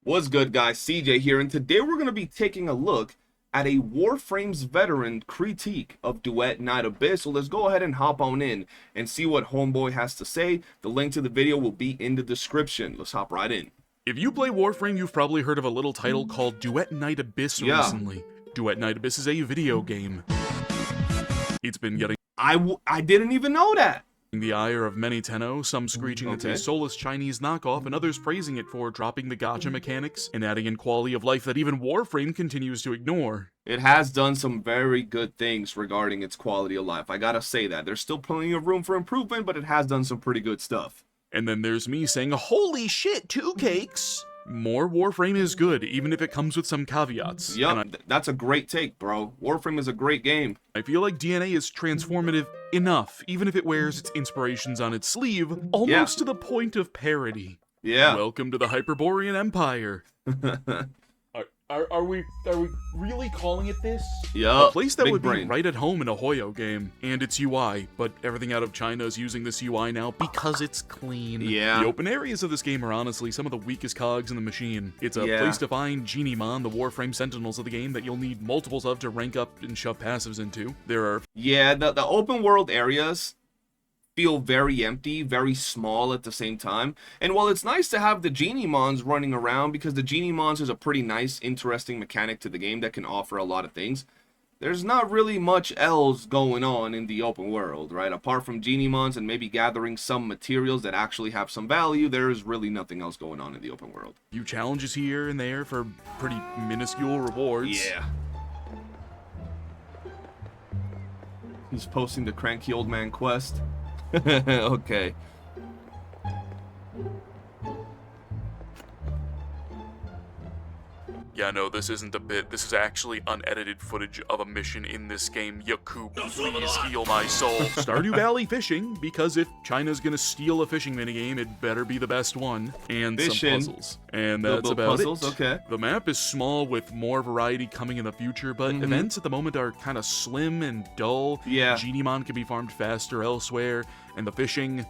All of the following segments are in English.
What's good, guys? CJ here, and today we're going to be taking a look at a Warframe's veteran critique of Duet Night Abyss. So let's go ahead and hop on in and see what Homeboy has to say. The link to the video will be in the description. Let's hop right in. If you play Warframe, you've probably heard of a little title called Duet Night Abyss recently. Duet Night Abyss is a video game. It's been getting I didn't even know that. the ire of many tenno, some screeching it's a soulless Chinese knockoff, and others praising it for dropping the gacha mechanics and adding in quality of life that even Warframe continues to ignore. It has done some very good things regarding its quality of life. I gotta say that. There's still plenty of room for improvement, but it has done some pretty good stuff. And then there's me saying, holy shit, 2 cakes! More Warframe is good, even if it comes with some caveats. Yup, that's a great take, bro. Warframe is a great game. I feel like DNA is transformative enough, even if it wears its inspirations on its sleeve, almost to the point of parody. Yeah. Welcome to the Hyperborean Empire. Are we really calling it this? Yeah. A place that big would brain. be right at home in a Hoyo game, and its UI, but everything out of China is using this UI now because it's clean. Yeah. The open areas of this game are honestly some of the weakest cogs in the machine. It's a place to find Genie-Mon, the Warframe sentinels of the game that you'll need multiples of to rank up and shove passives into. There are... Yeah, the open world areas feel very empty, very small at the same time. And while it's nice to have the Genie-Mons running around, because the Genie-Mons is a pretty nice, interesting mechanic to the game that can offer a lot of things, there's not really much else going on in the open world, right? Apart from Genie-Mons and maybe gathering some materials that actually have some value, there's really nothing else going on in the open world. Few challenges here and there for pretty minuscule rewards. Yeah. He's posting the cranky old man quest. Okay. Yeah, no, this isn't a bit. This is actually unedited footage of a mission in this game. Yakub, please heal my soul. Stardew Valley fishing, because if China's gonna steal a fishing minigame, it better be the best one. And Fishing. some puzzles. And that's about puzzles, it. okay. The map is small with more variety coming in the future, but events at the moment are kind of slim and dull. Yeah. Genie-Mon can be farmed faster elsewhere, and the fishing,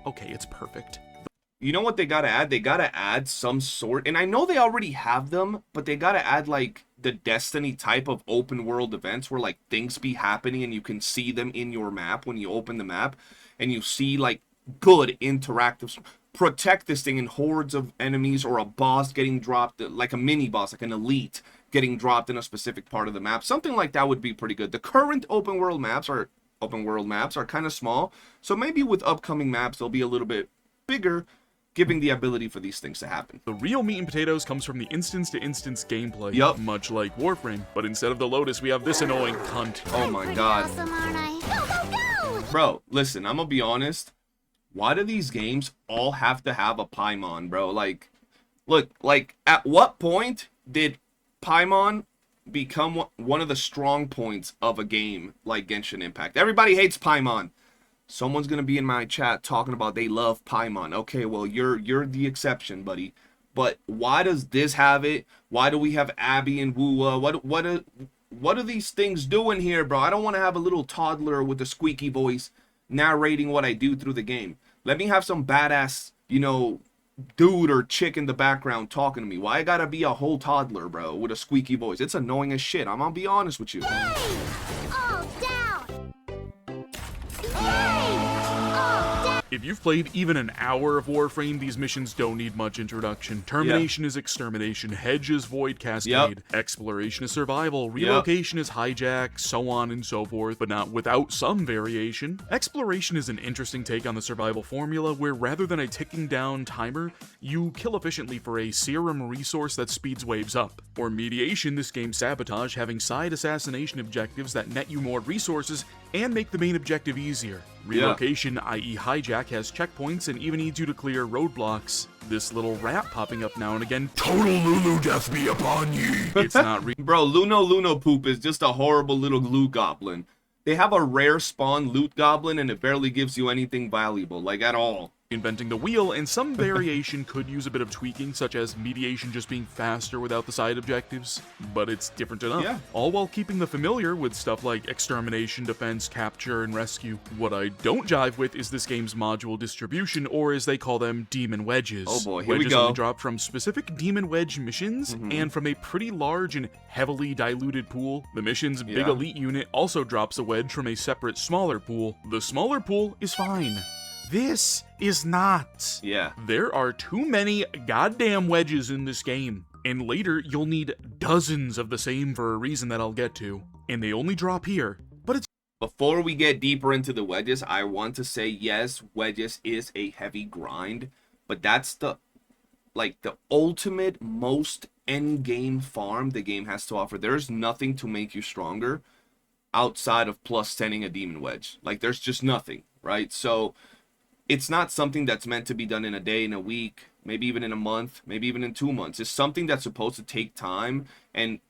okay, it's perfect. You know what they gotta add? They gotta add some sort, and I know they already have them, but they gotta add like the Destiny type of open world events where like things be happening and you can see them in your map when you open the map, and you see like good interactive, protect this thing in hordes of enemies, or a boss getting dropped, like a mini boss, like an elite getting dropped in a specific part of the map. Something like that would be pretty good. The current open world maps are kind of small, so maybe with upcoming maps they'll be a little bit bigger, giving the ability for these things to happen. The real meat and potatoes comes from the instance-to-instance gameplay, much like Warframe. But instead of the Lotus, we have this annoying cunt. Oh my god. Awesome, aren't I? Go, go, go! Bro, listen, I'm gonna be honest. Why do these games all have to have a Paimon, bro? Like, look, like, at what point did Paimon become one of the strong points of a game like Genshin Impact? Everybody hates Paimon. Someone's gonna be in my chat talking about they love Paimon. Okay, well, you're the exception, buddy. But why does this have it? Why do we have Abby and Wua? What are these things doing here, bro? I don't want to have a little toddler with a squeaky voice narrating what I do through the game. Let me have some badass, you know, dude or chick in the background talking to me. Why I gotta be a whole toddler, bro, with a squeaky voice? It's annoying as shit. I'm gonna be honest with you. All down! If you've played even an hour of Warframe, these missions don't need much introduction. Termination is extermination, hedge is void cascade, exploration is survival, relocation is hijack, so on and so forth, but not without some variation. Exploration is an interesting take on the survival formula where rather than a ticking down timer, you kill efficiently for a serum resource that speeds waves up. Or mediation, this game sabotage, having side assassination objectives that net you more resources and make the main objective easier. Relocation, i.e. hijack, has checkpoints and even needs you to clear roadblocks. This little rat popping up now and again, total Lulu death be upon ye! It's not Bro, Luno Poop is just a horrible little loot goblin. They have a rare spawn loot goblin and it barely gives you anything valuable, like at all. inventing the wheel, and some variation could use a bit of tweaking, such as mediation just being faster without the side objectives, but it's different enough. Yeah. All while keeping the familiar with stuff like extermination, defense, capture, and rescue. What I don't jive with is this game's module distribution, or as they call them, demon wedges. Oh boy, here we Wedges go. only drop from specific demon wedge missions, and from a pretty large and heavily diluted pool. The mission's big Yeah. elite unit also drops a wedge from a separate smaller pool. The smaller pool is fine. This is not. Yeah. There are too many goddamn wedges in this game, and later you'll need dozens of the same for a reason that I'll get to, and they only drop here, but it's Before we get deeper into the wedges, I want to say yes, wedges is a heavy grind, but that's the ultimate most end game farm the game has to offer. There's nothing to make you stronger outside of plus 10ing a demon wedge. Like, there's just nothing, right? So it's not something that's meant to be done in a day, in a week, maybe even in a month, maybe even in 2 months. It's something that's supposed to take time and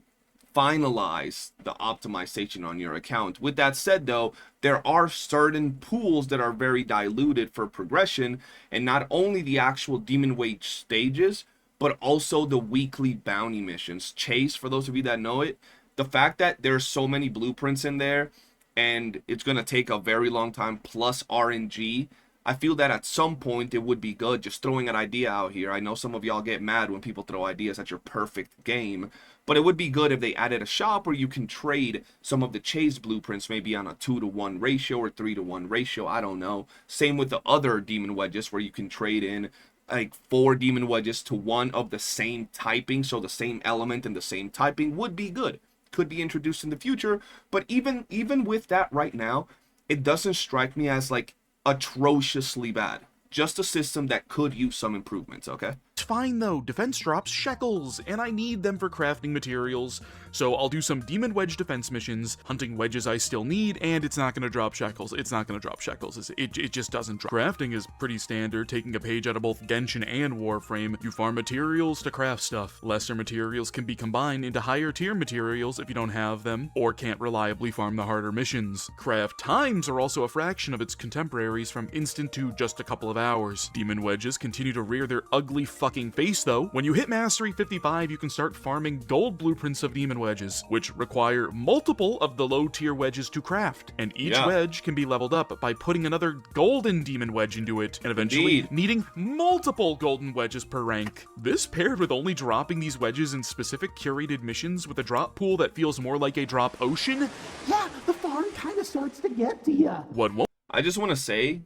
finalize the optimization on your account. With that said, though, there are certain pools that are very diluted for progression, and not only the actual demon wage stages, but also the weekly bounty missions. Chase, for those of you that know it, the fact that there's so many blueprints in there, and it's going to take a very long time, plus RNG, I feel that at some point it would be good. Just throwing an idea out here. I know some of y'all get mad when people throw ideas at your perfect game, but it would be good if they added a shop where you can trade some of the chase blueprints, maybe on a 2-to-1 ratio or 3-to-1 ratio. I don't know. Same with the other demon wedges where you can trade in like 4 demon wedges to 1 of the same typing, so the same element and the same typing would be good. Could be introduced in the future, but even with that right now, it doesn't strike me as like atrociously bad. Just a system that could use some improvements, okay? It's fine though, defense drops shekels, and I need them for crafting materials, so I'll do some demon wedge defense missions, hunting wedges I still need, and it's not gonna drop shekels. It's not gonna drop shekels. It just doesn't drop. Crafting is pretty standard, taking a page out of both Genshin and Warframe. You farm materials to craft stuff. Lesser materials can be combined into higher tier materials if you don't have them, or can't reliably farm the harder missions. Craft times are also a fraction of its contemporaries, from instant to just a couple of hours. Demon wedges continue to rear their ugly fucking face though. When you hit Mastery 55, you can start farming gold blueprints of demon wedges, which require multiple of the low tier wedges to craft, and each wedge can be leveled up by putting another golden demon wedge into it, and eventually needing multiple golden wedges per rank. This paired with only dropping these wedges in specific curated missions with a drop pool that feels more like a drop ocean, Yeah, the farm kind of starts to get to ya. what won't I just want to say,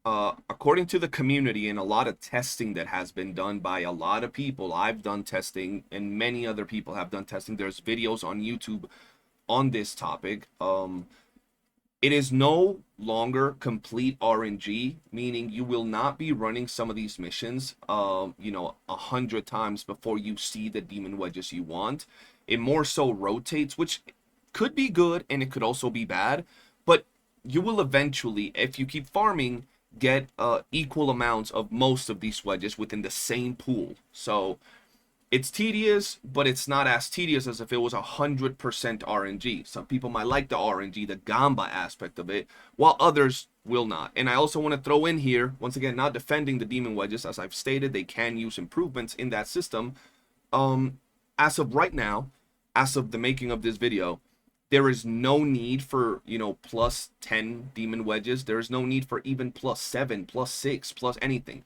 according to the community and a lot of testing that has been done by a lot of people, I've done testing and many other people have done testing. There's videos on YouTube on this topic. It is no longer complete RNG, meaning you will not be running some of these missions, 100 times before you see the demon wedges you want. It more so rotates, which could be good and it could also be bad, but you will eventually, if you keep farming, get equal amounts of most of these wedges within the same pool. So it's tedious, but it's not as tedious as if it was 100% RNG. Some people might like the RNG, the Gamba aspect of it, while others will not. And I also want to throw in here, once again, not defending the demon wedges. As I've stated, they can use improvements in that system. As of right now, as of the making of this video, there is no need for, plus 10 demon wedges. There is no need for even plus 7, plus 6, plus anything.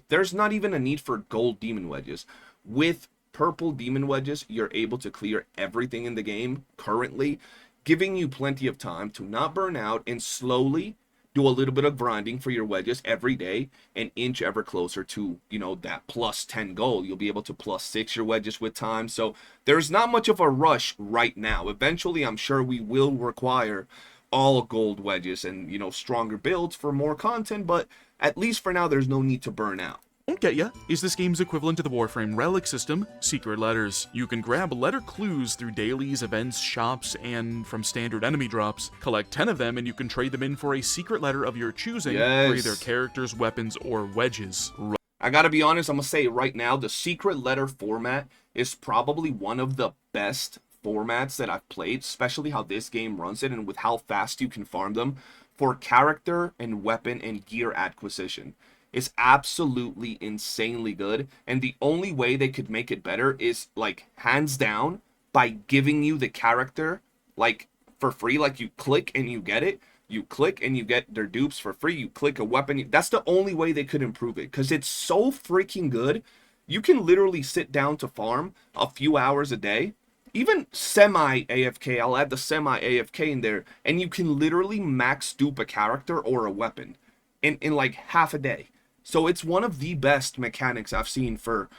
There's not even a need for gold demon wedges. With purple demon wedges, you're able to clear everything in the game currently, giving you plenty of time to not burn out and slowly do a little bit of grinding for your wedges every day and inch ever closer to, that plus 10 goal. You'll be able to plus 6 your wedges with time. So there's not much of a rush right now. Eventually, I'm sure we will require all gold wedges and, stronger builds for more content, but at least for now, there's no need to burn out. won't get ya is this game's equivalent to the Warframe relic system, Secret Letters. You can grab letter clues through dailies, events, shops, and from standard enemy drops. Collect 10 of them and you can trade them in for a secret letter of your choosing for either characters, weapons, or wedges. I gotta be honest, I'm gonna say right now, the secret letter format is probably one of the best formats that I've played, especially how this game runs it and with how fast you can farm them for character and weapon and gear acquisition. is absolutely insanely good, and the only way they could make it better is, like, hands down, by giving you the character, like, for free. Like, you click and you get it. You click and you get their dupes for free. You click a weapon. That's the only way they could improve it, because it's so freaking good. You can literally sit down to farm a few hours a day, even semi-AFK. I'll add the semi-AFK in there, and you can literally max dupe a character or a weapon in like half a day. So it's one of the best mechanics I've seen for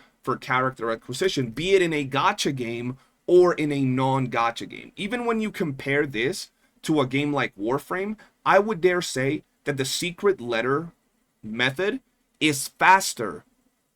character acquisition, be it in a gacha game or in a non-gacha game. Even when you compare this to a game like Warframe, I would dare say that the secret letter method is faster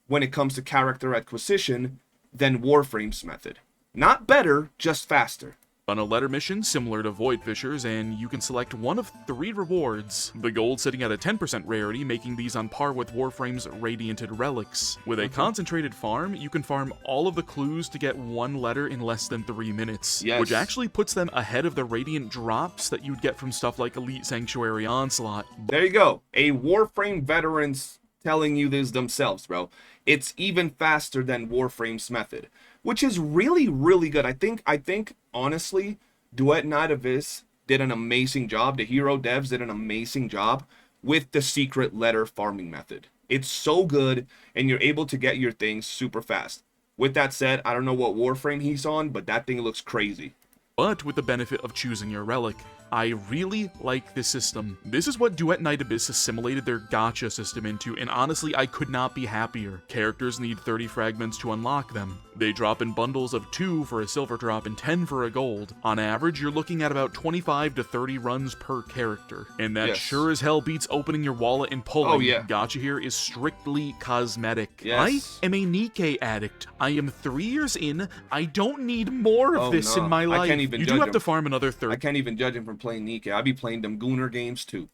when it comes to character acquisition than Warframe's method. Not better, just faster. On a letter mission similar to Void Fishers, and you can select one of 3 rewards. The gold sitting at a 10% rarity, making these on par with Warframe's Radianted Relics. With a concentrated farm, you can farm all of the clues to get 1 letter in less than 3 minutes. Yes. Which actually puts them ahead of the Radiant drops that you'd get from stuff like Elite Sanctuary Onslaught. There you go. A Warframe veterans telling you this themselves, bro. It's even faster than Warframe's method, which is really, really good. I think honestly, Duet and Adavis did an amazing job. The hero devs did an amazing job with the secret letter farming method. It's so good, and you're able to get your things super fast. With that said, I don't know what Warframe he's on, but that thing looks crazy. But with the benefit of choosing your relic. I really like this system. This is what Duet Night Abyss assimilated their gacha system into, and honestly, I could not be happier. Characters need 30 fragments to unlock them. They drop in bundles of 2 for a silver drop and 10 for a gold. On average, you're looking at about 25 to 30 runs per character. And that sure as hell beats opening your wallet and pulling. Oh, yeah. Gacha here is strictly cosmetic. Yes. I am a Nikkei addict. I am 3 years in. I don't need more of this in my life. I can't even you judge do have him. to farm another 30. I can't even judge him from playing Nikkei. I be playing them Gooner games too.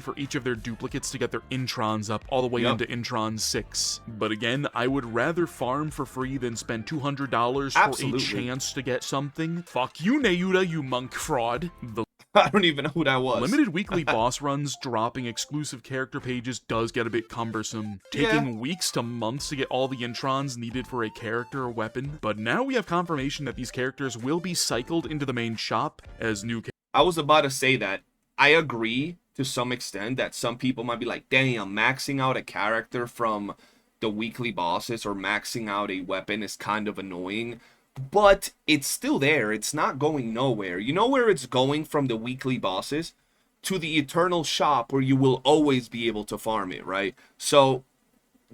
For each of their duplicates to get their introns up all the way into intron 6. But again, I would rather farm for free than spend $200 for a chance to get something. Fuck you, Neuda, you monk fraud. I don't even know who that was. Limited weekly boss runs dropping exclusive character pages does get a bit cumbersome, taking weeks to months to get all the introns needed for a character or weapon. But now we have confirmation that these characters will be cycled into the main shop as new characters. I was about to say that. I agree to some extent that some people might be like, damn, maxing out a character from the weekly bosses or maxing out a weapon is kind of annoying. But it's still there. It's not going nowhere. You know where it's going from the weekly bosses? To the eternal shop where you will always be able to farm it, right? So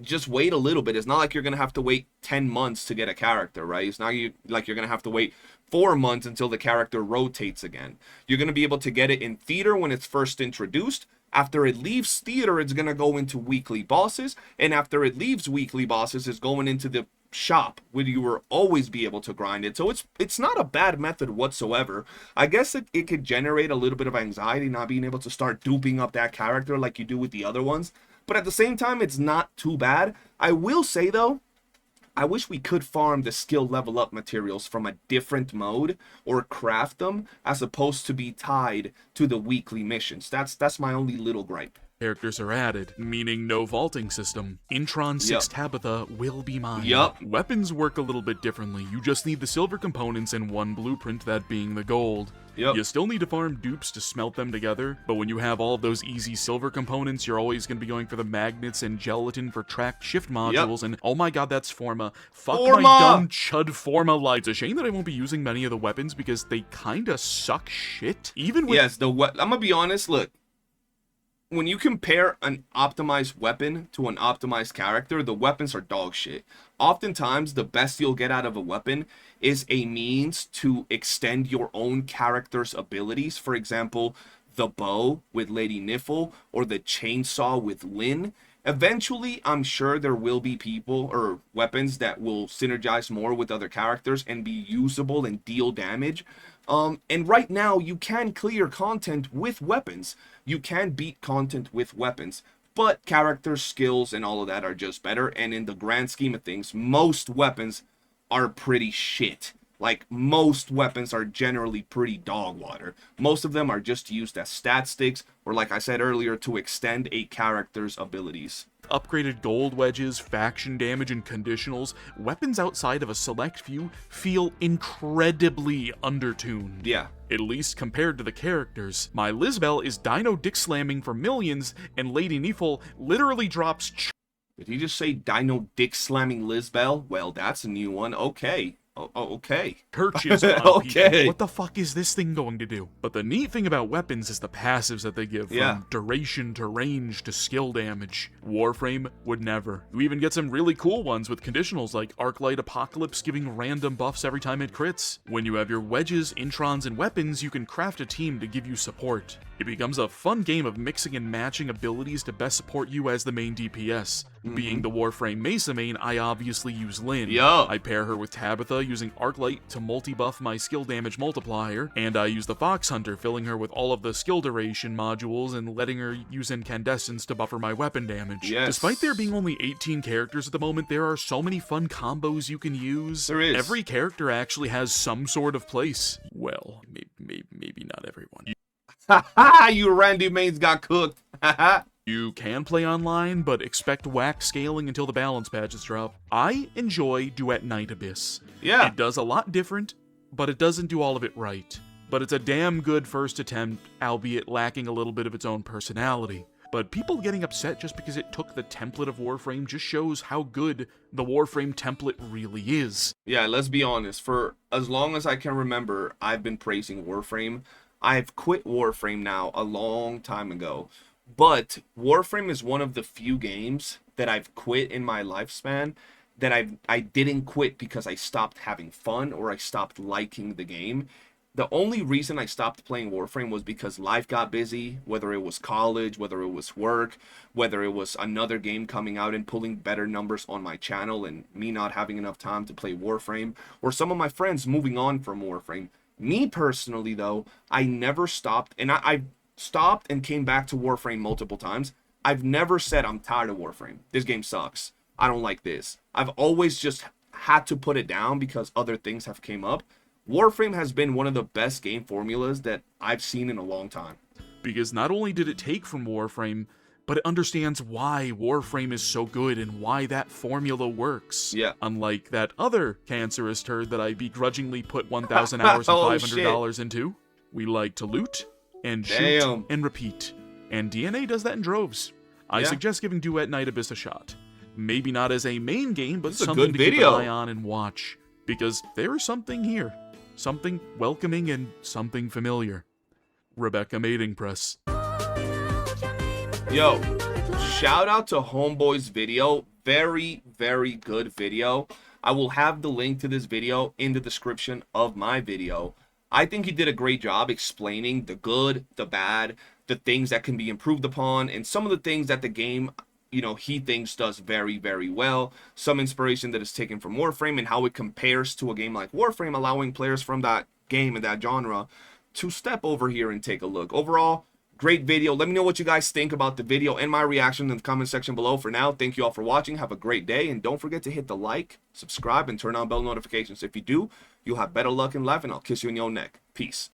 just wait a little bit. It's not like you're going to have to wait 10 months to get a character, right? It's not like you're going to have to wait 4 months until the character rotates again. You're going to be able to get it in theater when it's first introduced. After it leaves theater, it's going to go into weekly bosses. And after it leaves weekly bosses, it's going into the shop where you will always be able to grind it. So it's not a bad method whatsoever. I guess it could generate a little bit of anxiety not being able to start duping up that character like you do with the other ones. But at the same time, it's not too bad. I will say, though, I wish we could farm the skill level up materials from a different mode or craft them as opposed to be tied to the weekly missions. That's my only little gripe. Characters are added, meaning no vaulting system. Intron 6 Tabitha will be mine. Weapons work a little bit differently. You just need the silver components and 1 blueprint, that being the gold. You still need to farm dupes to smelt them together, but when you have all of those easy silver components, you're always going to be going for the magnets and gelatin for track shift modules, and oh my god, that's Forma. Fuck my dumb chud Forma lights. A shame that I won't be using many of the weapons because they kinda suck shit. Even with I'm gonna be honest, look. When you compare an optimized weapon to an optimized character, the weapons are dog shit. Oftentimes, the best you'll get out of a weapon is a means to extend your own character's abilities. For example, the bow with Lady Niffle or the chainsaw with Lyn. Eventually, I'm sure there will be people or weapons that will synergize more with other characters and be usable and deal damage. And right now, you can clear content with weapons. You can beat content with weapons. But character skills and all of that are just better. And in the grand scheme of things, most weapons are pretty shit. Like, most weapons are generally pretty dog water. Most of them are just used as stat sticks, or like I said earlier, to extend a character's abilities. Upgraded gold wedges, faction damage, and conditionals, weapons outside of a select few feel incredibly undertuned. Yeah. At least compared to the characters. My Lizbel is dino dick slamming for millions, and Lady Neefle literally drops Did he just say dino dick slamming Lizbel? Well, that's a new one. Okay. Okay. churches on Okay. people. What the fuck is this thing going to do? But the neat thing about weapons is the passives that they give, from duration to range to skill damage. Warframe would never. You even get some really cool ones with conditionals like Arclight Apocalypse giving random buffs every time it crits. When you have your wedges, introns, and weapons, you can craft a team to give you support. It becomes a fun game of mixing and matching abilities to best support you as the main DPS. Being the Warframe Mesa main, I obviously use Lynn. I pair her with Tabitha, using Arclight to multi-buff my skill damage multiplier, and I use the Fox Hunter, filling her with all of the skill duration modules and letting her use Incandescence to buffer my weapon damage. Despite there being only 18 characters at the moment, there are so many fun combos you can use. There is. Every character actually has some sort of place. Well, maybe not everyone. You Randy mains got cooked. You can play online, but expect whack scaling until the balance patches drop. I enjoy Duet Night Abyss. Yeah. It does a lot different, but it doesn't do all of it right. But it's a damn good first attempt, albeit lacking a little bit of its own personality. But people getting upset just because it took the template of Warframe just shows how good the Warframe template really is. Yeah, let's be honest. For as long as I can remember, I've been praising Warframe. I've quit Warframe now a long time ago. But Warframe is one of the few games that I've quit in my lifespan that I didn't quit because I stopped having fun or I stopped liking the game. The only reason I stopped playing Warframe was because life got busy, whether it was college, whether it was work, whether it was another game coming out and pulling better numbers on my channel and me not having enough time to play Warframe, or some of my friends moving on from Warframe. Me personally, though, I never stopped, and I stopped and came back to Warframe multiple times. I've never said I'm tired of Warframe. This game sucks. I don't like this. I've always just had to put it down because other things have came up. Warframe has been one of the best game formulas that I've seen in a long time. Because not only did it take from Warframe, but it understands why Warframe is so good and why that formula works. Yeah. Unlike that other cancerous turd that I begrudgingly put 1,000 hours and $500 into. We like to loot and shoot and repeat. And DNA does that in droves. I suggest giving Duet Night Abyss a shot. Maybe not as a main game, but something to keep an eye on and watch. Because there is something here. Something welcoming and something familiar. Rebecca Mating Press. Yo, shout out to Homeboy's video. Very, very good video. I will have the link to this video in the description of my video. I think he did a great job explaining the good, the bad, the things that can be improved upon, and some of the things that the game, you know, he thinks does very, very well. Some inspiration that is taken from Warframe and how it compares to a game like Warframe, allowing players from that game and that genre to step over here and take a look. Overall, great video. Let me know what you guys think about the video and my reaction in the comment section below. For now, thank you all for watching. Have a great day, and don't forget to hit the like, subscribe, and turn on bell notifications. If you do, you'll have better luck in life, and I'll kiss you in your neck. Peace.